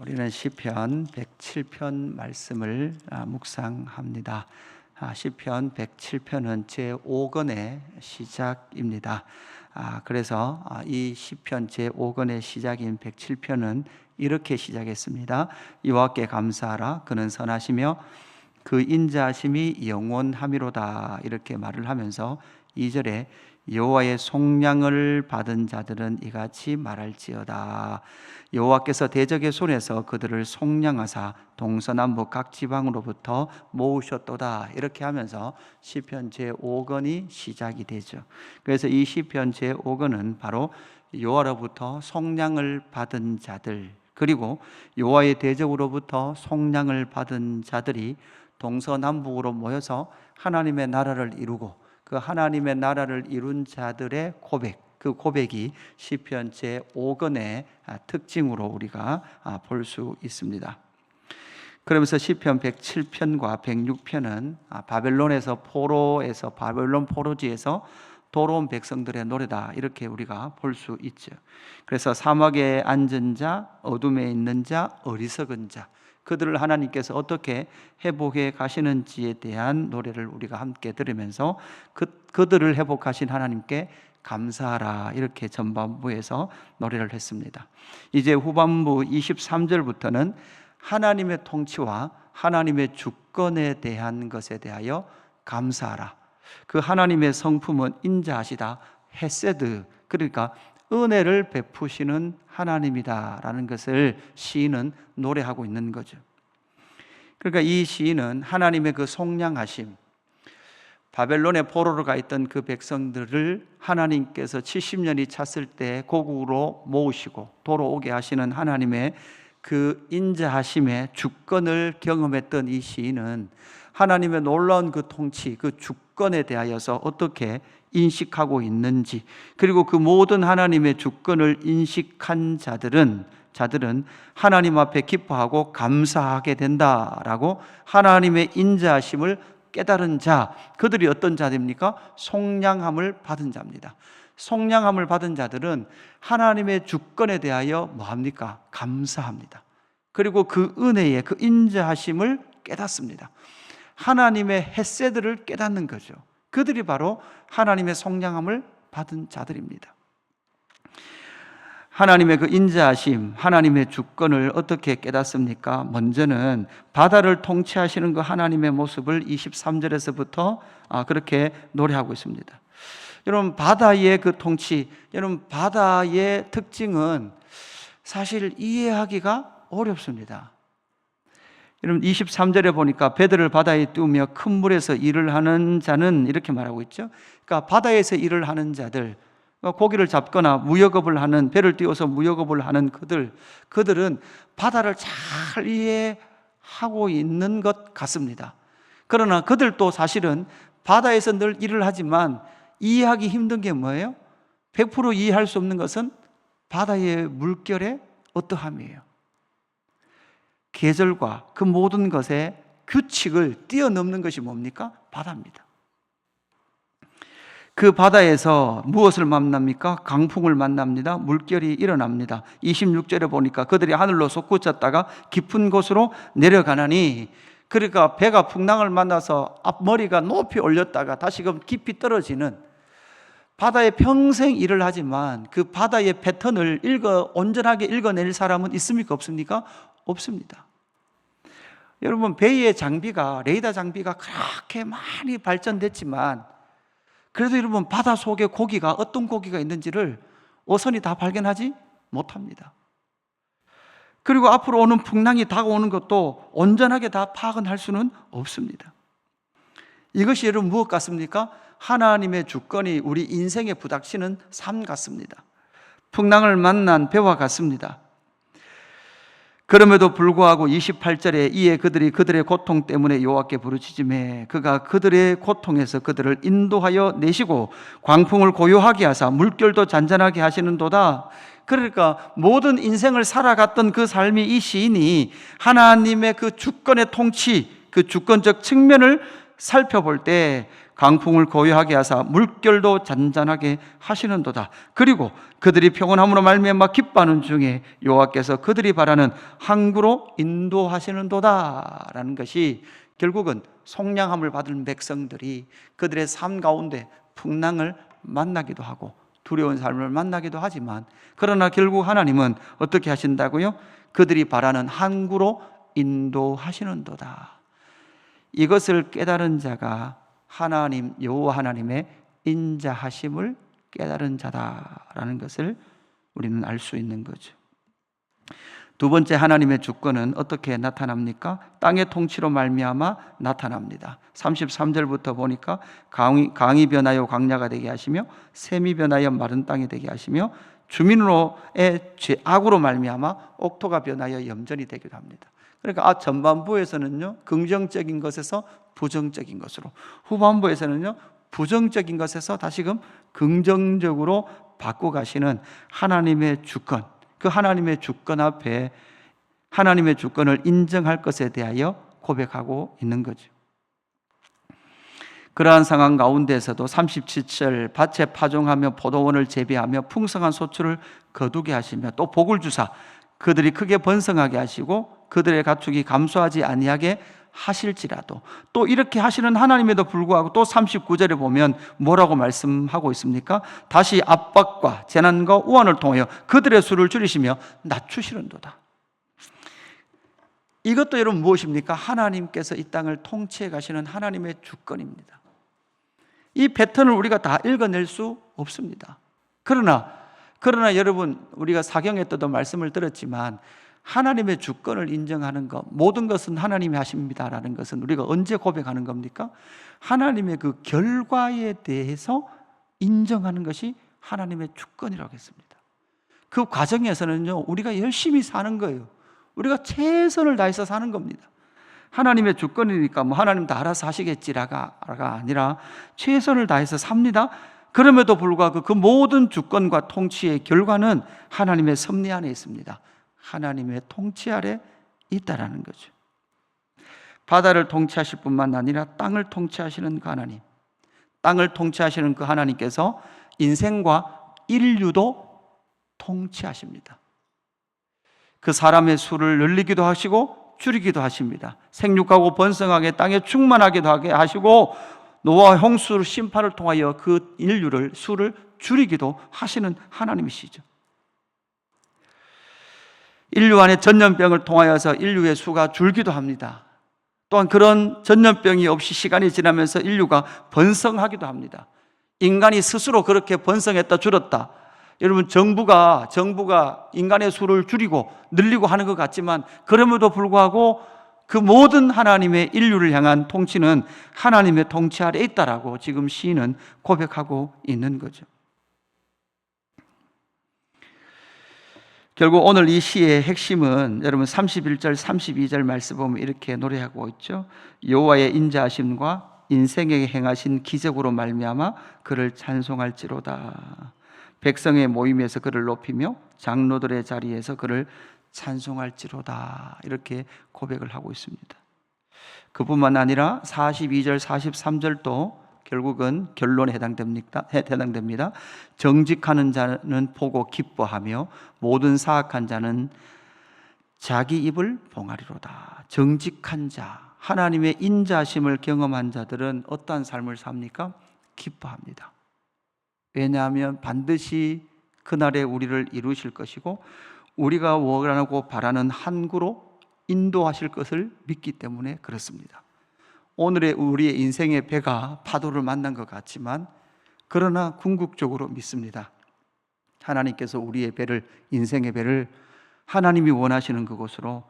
우리는 시편 107편 말씀을 묵상합니다. 시편 107편은 제5권의 시작입니다. 그래서 이 시편 제5권의 시작인 107편은 이렇게 시작했습니다. 여호와께 감사하라. 그는 선하시며 그 인자하심이 영원하미로다. 이렇게 말을 하면서 2절에 여호와의 속량을 받은 자들은 이같이 말할지어다. 여호와께서 대적의 손에서 그들을 속량하사 동서남북 각 지방으로부터 모으셨도다. 이렇게 하면서 시편 제5권이 시작이 되죠. 그래서 이 시편 제5권은 바로 여호와로부터 속량을 받은 자들, 그리고 여호와의 대적으로부터 속량을 받은 자들이 동서남북으로 모여서 하나님의 나라를 이루고 그 하나님의 나라를 이룬 자들의 고백, 그 고백이 시편 제5권의 특징으로 우리가 볼 수 있습니다. 그러면서 시편 107편과 106편은 바벨론에서 포로에서 바벨론 포로지에서 돌아온 백성들의 노래다, 이렇게 우리가 볼 수 있죠. 그래서 사막에 앉은 자, 어둠에 있는 자, 어리석은 자, 그들을 하나님께서 어떻게 회복해 가시는지에 대한 노래를 우리가 함께 들으면서 그들을 회복하신 하나님께 감사하라, 이렇게 전반부에서 노래를 했습니다. 이제 후반부 23절부터는 하나님의 통치와 하나님의 주권에 대한 것에 대하여 감사하라. 그 하나님의 성품은 인자하시다, 헤세드, 그러니까 은혜를 베푸시는 하나님이다라는 것을 시인은 노래하고 있는 거죠. 그러니까 이 시인은 하나님의 그 속량하심, 바벨론의 포로로 가 있던 그 백성들을 하나님께서 70년이 찼을 때 고국으로 모으시고 돌아오게 하시는 하나님의 그 인자하심의 주권을 경험했던 이 시인은 하나님의 놀라운 그 통치, 그 주권에 대하여서 어떻게 인식하고 있는지, 그리고 그 모든 하나님의 주권을 인식한 자들은 하나님 앞에 기뻐하고 감사하게 된다라고 하나님의 인자하심을 깨달은 자, 그들이 어떤 자입니까? 속량함을 받은 자입니다. 속량함을 받은 자들은 하나님의 주권에 대하여 뭐합니까? 감사합니다. 그리고 그 은혜의 그 인자하심을 깨닫습니다. 하나님의 헤세드를 깨닫는 거죠. 그들이 바로 하나님의 속량함을 받은 자들입니다. 하나님의 그 인자하심, 하나님의 주권을 어떻게 깨닫습니까? 먼저는 바다를 통치하시는 그 하나님의 모습을 23절에서부터 그렇게 노래하고 있습니다. 여러분, 바다의 그 통치, 여러분, 바다의 특징은 사실 이해하기가 어렵습니다. 여러분, 23절에 보니까 배들을 바다에 띄우며 큰 물에서 일을 하는 자는, 이렇게 말하고 있죠. 그러니까 바다에서 일을 하는 자들, 고기를 잡거나 무역업을 하는, 배를 띄워서 무역업을 하는 그들은 바다를 잘 이해하고 있는 것 같습니다. 그러나 그들도 사실은 바다에서 늘 일을 하지만 이해하기 힘든 게 뭐예요? 100% 이해할 수 없는 것은 바다의 물결의 어떠함이에요. 계절과 그 모든 것의 규칙을 뛰어넘는 것이 뭡니까? 바다입니다. 그 바다에서 무엇을 만납니까? 강풍을 만납니다. 물결이 일어납니다. 26절에 보니까 그들이 하늘로 솟구쳤다가 깊은 곳으로 내려가나니, 그러니까 배가 풍랑을 만나서 앞머리가 높이 올렸다가 다시금 깊이 떨어지는, 바다에 평생 일을 하지만 그 바다의 패턴을 온전하게 읽어낼 사람은 있습니까? 없습니까? 없습니다. 여러분, 배의 장비가, 레이더 장비가 그렇게 많이 발전됐지만 그래도 여러분, 바다 속에 고기가 어떤 고기가 있는지를 어선이 다 발견하지 못합니다. 그리고 앞으로 오는 풍랑이 다가오는 것도 온전하게 다 파악은 할 수는 없습니다. 이것이 여러분 무엇 같습니까? 하나님의 주권이 우리 인생에 부닥치는 삶 같습니다. 풍랑을 만난 배와 같습니다. 그럼에도 불구하고 28절에 이에 그들이 그들의 고통 때문에 여호와께 부르짖으매 그가 그들의 고통에서 그들을 인도하여 내시고 광풍을 고요하게 하사 물결도 잔잔하게 하시는도다. 그러니까 모든 인생을 살아갔던 그 삶이, 이 시인이 하나님의 그 주권의 통치, 그 주권적 측면을 살펴볼 때 강풍을 고요하게 하사 물결도 잔잔하게 하시는도다. 그리고 그들이 평온함으로 말미암아 기뻐하는 중에 여호와께서 그들이 바라는 항구로 인도하시는도다 라는 것이 결국은 속량함을 받은 백성들이 그들의 삶 가운데 풍랑을 만나기도 하고 두려운 삶을 만나기도 하지만, 그러나 결국 하나님은 어떻게 하신다고요? 그들이 바라는 항구로 인도하시는도다. 이것을 깨달은 자가 하나님, 여호와 하나님의 인자하심을 깨달은 자다라는 것을 우리는 알 수 있는 거죠. 두 번째, 하나님의 주권은 어떻게 나타납니까? 땅의 통치로 말미암아 나타납니다. 33절부터 보니까 강이 변하여 광야가 되게 하시며 샘이 변하여 마른 땅이 되게 하시며 주민으로의 악으로 말미암아 옥토가 변하여 염전이 되기도 합니다. 그러니까 전반부에서는요, 긍정적인 것에서 부정적인 것으로, 후반부에서는요, 부정적인 것에서 다시금 긍정적으로 바꿔가시는 하나님의 주권, 그 하나님의 주권 앞에 하나님의 주권을 인정할 것에 대하여 고백하고 있는 거죠. 그러한 상황 가운데서도 37절 밭에 파종하며 포도원을 재배하며 풍성한 소출을 거두게 하시며 또 복을 주사 그들이 크게 번성하게 하시고 그들의 가축이 감소하지 아니하게 하실지라도, 또 이렇게 하시는 하나님에도 불구하고 또 39절에 보면 뭐라고 말씀하고 있습니까? 다시 압박과 재난과 우환을 통하여 그들의 수를 줄이시며 낮추시는도다. 이것도 여러분 무엇입니까? 하나님께서 이 땅을 통치해 가시는 하나님의 주권입니다. 이 패턴을 우리가 다 읽어낼 수 없습니다. 그러나 여러분, 우리가 사경에 때도 말씀을 들었지만 하나님의 주권을 인정하는 것, 모든 것은 하나님이 하십니다라는 것은 우리가 언제 고백하는 겁니까? 하나님의 그 결과에 대해서 인정하는 것이 하나님의 주권이라고 했습니다. 그 과정에서는요, 우리가 열심히 사는 거예요. 우리가 최선을 다해서 사는 겁니다. 하나님의 주권이니까 뭐 하나님 다 알아서 하시겠지라가 아니라 최선을 다해서 삽니다. 그럼에도 불구하고 그 모든 주권과 통치의 결과는 하나님의 섭리 안에 있습니다. 하나님의 통치 아래 있다라는 거죠. 바다를 통치하실 뿐만 아니라 땅을 통치하시는 그 하나님, 땅을 통치하시는 그 하나님께서 인생과 인류도 통치하십니다. 그 사람의 수를 늘리기도 하시고 줄이기도 하십니다. 생육하고 번성하게 땅에 충만하게 하게 하시고 노아와 홍수 심판을 통하여 그 인류를 수를 줄이기도 하시는 하나님이시죠. 인류 안에 전염병을 통하여서 인류의 수가 줄기도 합니다. 또한 그런 전염병이 없이 시간이 지나면서 인류가 번성하기도 합니다. 인간이 스스로 그렇게 번성했다 줄었다, 여러분 정부가 인간의 수를 줄이고 늘리고 하는 것 같지만 그럼에도 불구하고 그 모든 하나님의 인류를 향한 통치는 하나님의 통치 아래 있다라고 지금 시인은 고백하고 있는 거죠. 결국 오늘 이 시의 핵심은 여러분 31절 32절 말씀 보면 이렇게 노래하고 있죠. 여호와의 인자하심과 인생에게 행하신 기적으로 말미암아 그를 찬송할지로다. 백성의 모임에서 그를 높이며 장로들의 자리에서 그를 찬송할지로다. 이렇게 고백을 하고 있습니다. 그뿐만 아니라 42절 43절도 결국은 결론에 해당됩니다. 정직하는 자는 보고 기뻐하며 모든 사악한 자는 자기 입을 봉하리로다. 정직한 자, 하나님의 인자심을 경험한 자들은 어떠한 삶을 삽니까? 기뻐합니다. 왜냐하면 반드시 그날에 우리를 이루실 것이고 우리가 원하고 바라는 항구로 인도하실 것을 믿기 때문에 그렇습니다. 오늘의 우리의 인생의 배가 파도를 만난 것 같지만 그러나 궁극적으로 믿습니다. 하나님께서 우리의 배를, 인생의 배를 하나님이 원하시는 그곳으로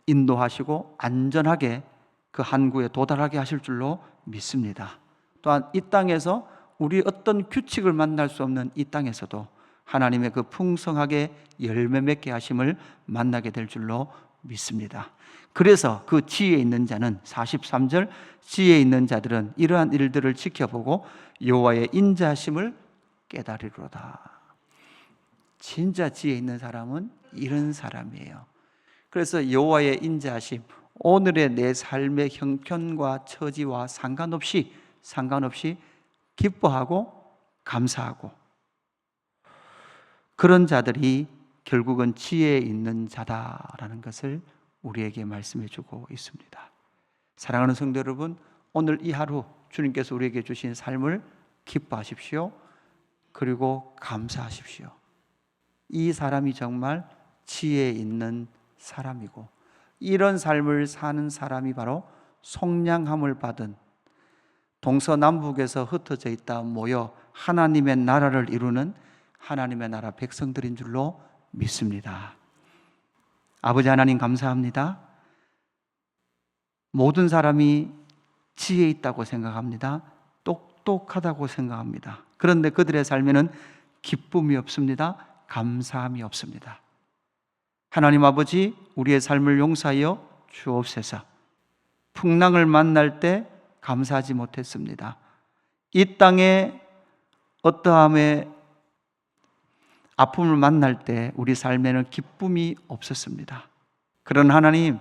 인도하시고 안전하게 그 항구에 도달하게 하실 줄로 믿습니다. 또한 이 땅에서 우리 어떤 규칙을 만날 수 없는 이 땅에서도 하나님의 그 풍성하게 열매 맺게 하심을 만나게 될 줄로 믿습니다. 그래서 그 지혜에 있는 자는 43절 지혜에 있는 자들은 이러한 일들을 지켜보고 여호와의 인자하심을 깨달으리로다. 진짜 지혜 있는 사람은 이런 사람이에요. 그래서 여호와의 인자하심, 오늘의 내 삶의 형편과 처지와 상관없이 상관없이 기뻐하고 감사하고, 그런 자들이 결국은 지혜 있는 자다라는 것을 우리에게 말씀해 주고 있습니다. 사랑하는 성도 여러분, 오늘 이 하루 주님께서 우리에게 주신 삶을 기뻐하십시오. 그리고 감사하십시오. 이 사람이 정말 지혜 있는 사람이고, 이런 삶을 사는 사람이 바로 속량함을 받은, 동서남북에서 흩어져 있다 모여 하나님의 나라를 이루는 하나님의 나라 백성들인 줄로 믿습니다. 아버지 하나님, 감사합니다. 모든 사람이 지혜 있다고 생각합니다. 똑똑하다고 생각합니다. 그런데 그들의 삶에는 기쁨이 없습니다. 감사함이 없습니다. 하나님 아버지, 우리의 삶을 용서하여 주옵소서. 풍랑을 만날 때 감사하지 못했습니다. 이 땅에 어떠함의 아픔을 만날 때 우리 삶에는 기쁨이 없었습니다. 그런 하나님,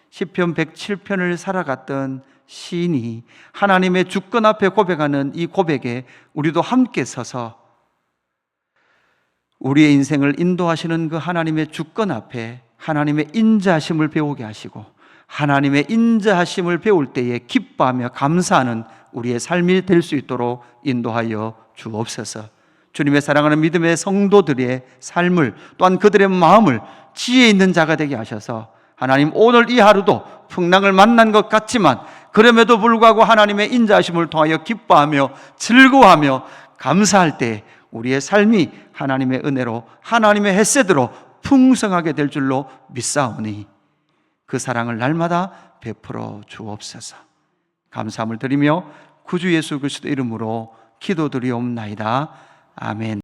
시편 107편을 살아갔던 시인이 하나님의 주권 앞에 고백하는 이 고백에 우리도 함께 서서 우리의 인생을 인도하시는 그 하나님의 주권 앞에 하나님의 인자하심을 배우게 하시고, 하나님의 인자하심을 배울 때에 기뻐하며 감사하는 우리의 삶이 될 수 있도록 인도하여 주옵소서. 주님의 사랑하는 믿음의 성도들의 삶을, 또한 그들의 마음을 지혜 있는 자가 되게 하셔서 하나님, 오늘 이 하루도 풍랑을 만난 것 같지만 그럼에도 불구하고 하나님의 인자하심을 통하여 기뻐하며 즐거워하며 감사할 때 우리의 삶이 하나님의 은혜로, 하나님의 햇새대로 풍성하게 될 줄로 믿사오니 그 사랑을 날마다 베풀어 주옵소서. 감사함을 드리며 구주 예수 그리스도 이름으로 기도드리옵나이다. 아멘.